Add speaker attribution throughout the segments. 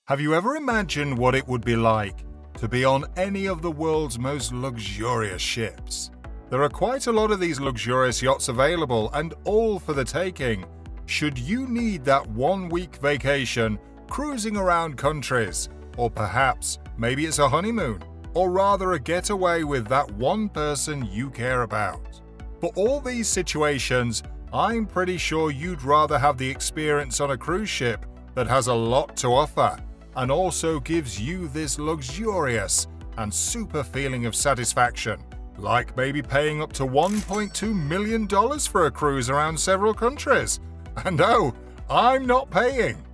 Speaker 1: Have you ever imagined what it would be like to be on any of the world's most luxurious ships? There are quite a lot of these luxurious yachts available and all for the taking, should you need that 1-week vacation cruising around countries, or perhaps maybe it's a honeymoon, or rather a getaway with that one person you care about. For all these situations, I'm pretty sure you'd rather have the experience on a cruise ship that has a lot to offer and also gives you this luxurious and super feeling of satisfaction, like maybe paying up to $1.2 million for a cruise around several countries. And oh, I'm not paying!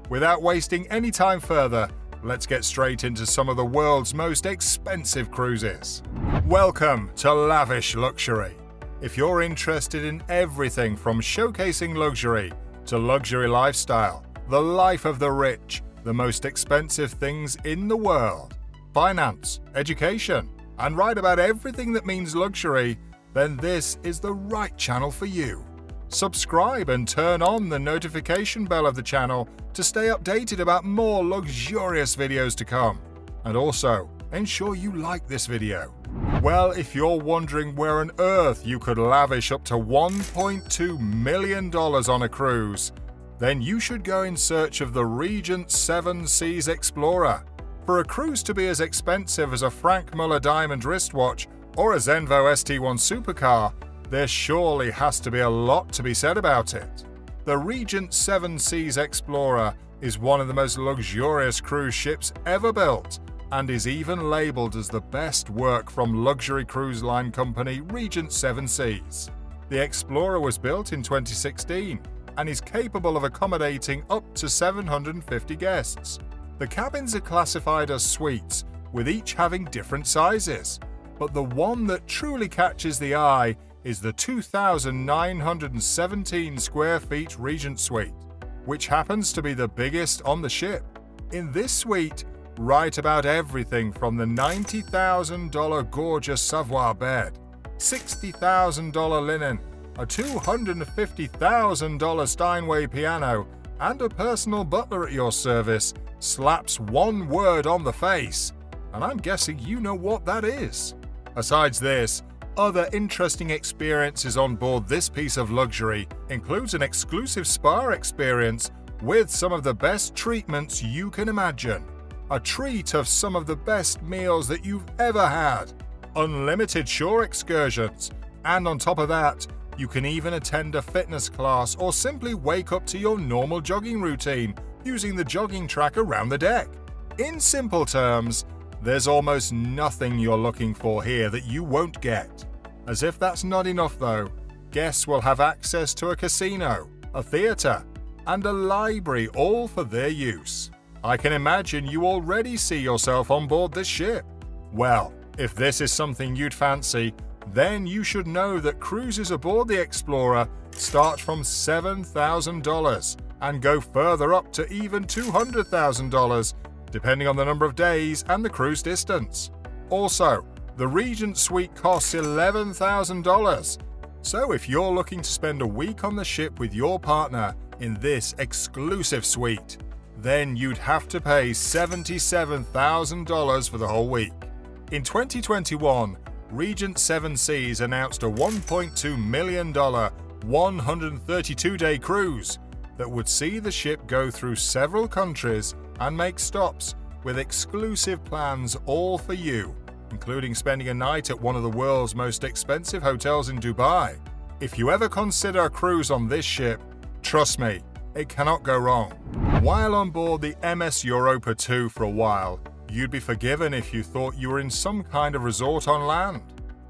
Speaker 1: Without wasting any time further, let's get straight into some of the world's most expensive cruises. Welcome to Lavish Luxury. If you're interested in everything from showcasing luxury to luxury lifestyle, the life of the rich, the most expensive things in the world, finance, education, and write about everything that means luxury, then this is the right channel for you. Subscribe and turn on the notification bell of the channel to stay updated about more luxurious videos to come. And also, ensure you like this video. Well, if you're wondering where on earth you could lavish up to $1.2 million on a cruise, then you should go in search of the Regent 7 Seas Explorer. For a cruise to be as expensive as a Frank Muller diamond wristwatch or a Zenvo ST1 supercar, there surely has to be a lot to be said about it. The Regent 7 Seas Explorer is one of the most luxurious cruise ships ever built and is even labeled as the best work from luxury cruise line company Regent 7 Seas. The Explorer was built in 2016 and is capable of accommodating up to 750 guests. The cabins are classified as suites, with each having different sizes, but the one that truly catches the eye is the 2,917 square feet Regent Suite, which happens to be the biggest on the ship. In this suite, write about everything from the $90,000 gorgeous Savoy bed, $60,000 linen, a $250,000 Steinway piano, and a personal butler at your service slaps one word on the face, and I'm guessing you know what that is. Besides this, other interesting experiences on board this piece of luxury includes an exclusive spa experience with some of the best treatments you can imagine, a treat of some of the best meals that you've ever had, unlimited shore excursions, and on top of that, you can even attend a fitness class or simply wake up to your normal jogging routine using the jogging track around the deck. In simple terms, there's almost nothing you're looking for here that you won't get. As if that's not enough though, guests will have access to a casino, a theater, and a library all for their use. I can imagine you already see yourself on board this ship. Well, if this is something you'd fancy, then you should know that cruises aboard the Explorer start from $7,000 and go further up to even $200,000, depending on the number of days and the cruise distance. Also, the Regent Suite costs $11,000. So if you're looking to spend a week on the ship with your partner in this exclusive suite, then you'd have to pay $77,000 for the whole week. In 2021, Regent 7 Seas announced a $1.2 million 132-day cruise that would see the ship go through several countries and make stops with exclusive plans all for you, including spending a night at one of the world's most expensive hotels in Dubai. If you ever consider a cruise on this ship, trust me, it cannot go wrong. While on board the MS Europa 2 for a while, you'd be forgiven if you thought you were in some kind of resort on land.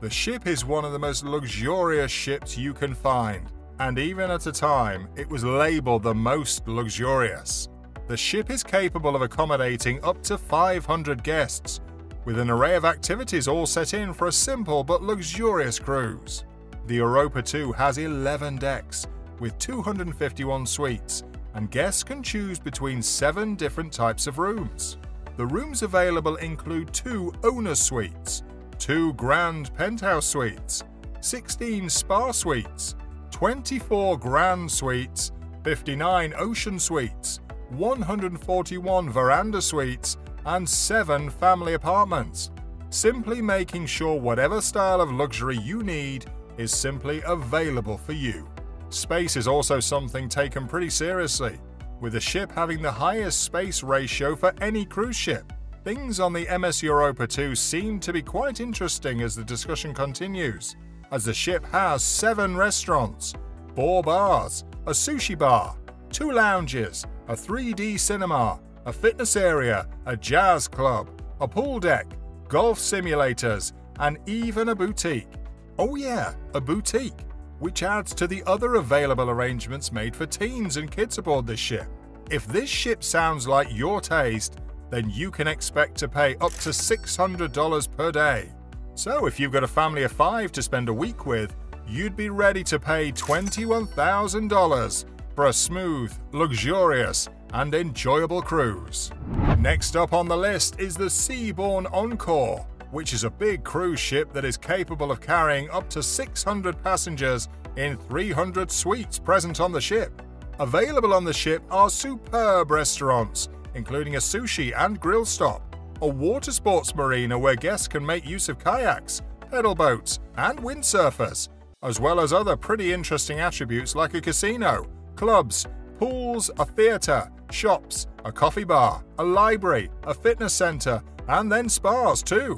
Speaker 1: The ship is one of the most luxurious ships you can find, and even at a time, it was labeled the most luxurious. The ship is capable of accommodating up to 500 guests, with an array of activities all set in for a simple but luxurious cruise. The Europa 2 has 11 decks, with 251 suites, and guests can choose between 7 different types of rooms. The rooms available include 2 owner suites, 2 grand penthouse suites, 16 spa suites, 24 grand suites, 59 ocean suites, 141 veranda suites, and 7 family apartments, simply making sure whatever style of luxury you need is simply available for you. Space is also something taken pretty seriously, with the ship having the highest space ratio for any cruise ship. Things on the MS Europa 2 seem to be quite interesting as the discussion continues, as the ship has 7 restaurants, 4 bars, a sushi bar, 2 lounges, a 3D cinema, a fitness area, a jazz club, a pool deck, golf simulators, and even a boutique. Oh yeah, a boutique, which adds to the other available arrangements made for teens and kids aboard this ship. If this ship sounds like your taste, then you can expect to pay up to $600 per day. So if you've got a family of 5 to spend a week with, you'd be ready to pay $21,000 for a smooth, luxurious, and enjoyable cruise. Next up on the list is the Seabourn Encore, which is a big cruise ship that is capable of carrying up to 600 passengers in 300 suites present on the ship. Available on the ship are superb restaurants, including a sushi and grill stop, a water sports marina where guests can make use of kayaks, pedal boats, and windsurfers, as well as other pretty interesting attributes like a casino, clubs, pools, a theatre, shops, a coffee bar, a library, a fitness centre, and then spas too.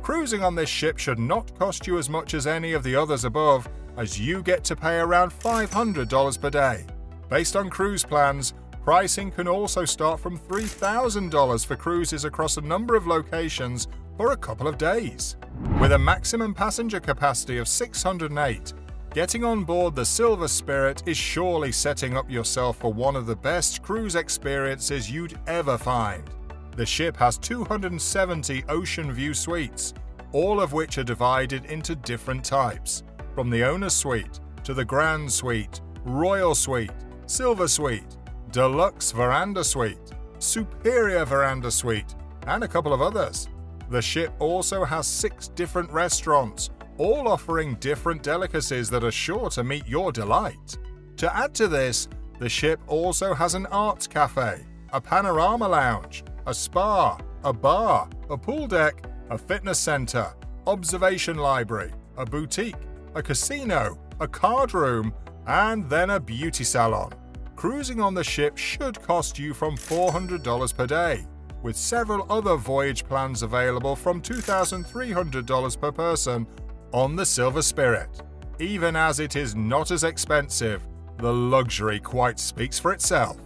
Speaker 1: Cruising on this ship should not cost you as much as any of the others above, as you get to pay around $500 per day. Based on cruise plans, pricing can also start from $3,000 for cruises across a number of locations for a couple of days. With a maximum passenger capacity of 608, getting on board the Silver Spirit is surely setting up yourself for one of the best cruise experiences you'd ever find. The ship has 270 ocean view suites, all of which are divided into different types, from the owner's suite to the grand suite, royal suite, silver suite, deluxe veranda suite, superior veranda suite, and a couple of others. The ship also has 6 different restaurants, all offering different delicacies that are sure to meet your delight. To add to this, the ship also has an arts cafe, a panorama lounge, a spa, a bar, a pool deck, a fitness center, observation library, a boutique, a casino, a card room, and then a beauty salon. Cruising on the ship should cost you from $400 per day, with several other voyage plans available from $2,300 per person on the Silver Spirit. Even as it is not as expensive, the luxury quite speaks for itself.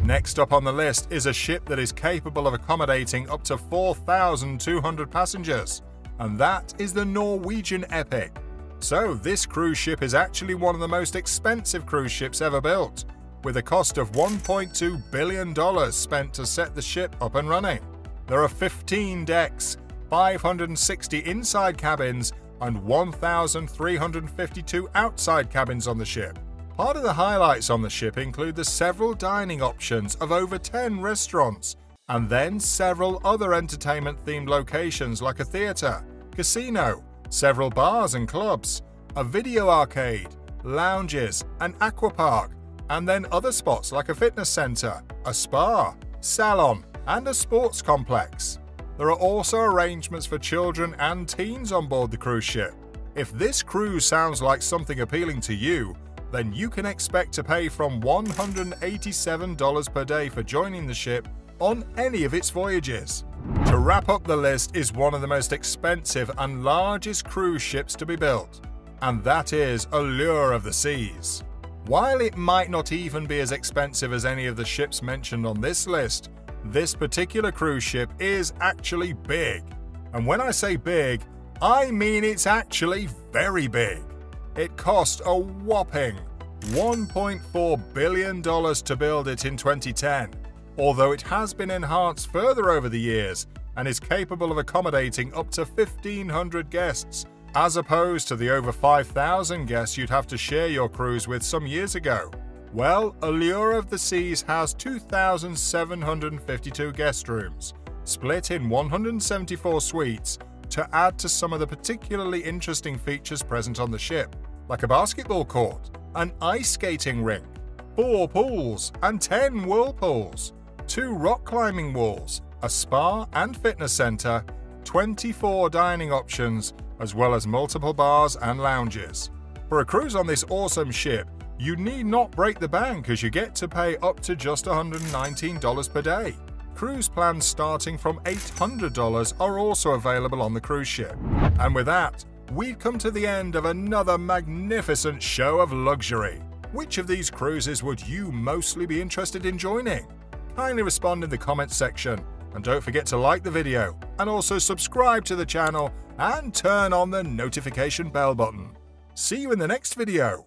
Speaker 1: Next up on the list is a ship that is capable of accommodating up to 4,200 passengers, and that is the Norwegian Epic. So this cruise ship is actually one of the most expensive cruise ships ever built, with a cost of $1.2 billion spent to set the ship up and running. There are 15 decks, 560 inside cabins, and 1,352 outside cabins on the ship. Part of the highlights on the ship include the several dining options of over 10 restaurants, and then several other entertainment-themed locations like a theatre, casino, several bars and clubs, a video arcade, lounges, an aquapark, and then other spots like a fitness centre, a spa, salon, and a sports complex. There are also arrangements for children and teens on board the cruise ship. If this cruise sounds like something appealing to you, then you can expect to pay from $187 per day for joining the ship on any of its voyages. To wrap up the list is one of the most expensive and largest cruise ships to be built, and that is Allure of the Seas. While it might not even be as expensive as any of the ships mentioned on this list, this particular cruise ship is actually big. And when I say big, I mean it's actually very big. It cost a whopping $1.4 billion to build it in 2010, although it has been enhanced further over the years and is capable of accommodating up to 1,500 guests, as opposed to the over 5,000 guests you'd have to share your cruise with some years ago. Well, Allure of the Seas has 2,752 guest rooms, split in 174 suites, to add to some of the particularly interesting features present on the ship, like a basketball court, an ice skating rink, 4 pools, and 10 whirlpools. 2 rock climbing walls, a spa and fitness center, 24 dining options, as well as multiple bars and lounges. For a cruise on this awesome ship, you need not break the bank as you get to pay up to just $119 per day. Cruise plans starting from $800 are also available on the cruise ship. And with that, we've come to the end of another magnificent show of luxury. Which of these cruises would you mostly be interested in joining? Kindly respond in the comments section, and don't forget to like the video and also subscribe to the channel and turn on the notification bell button. See you in the next video.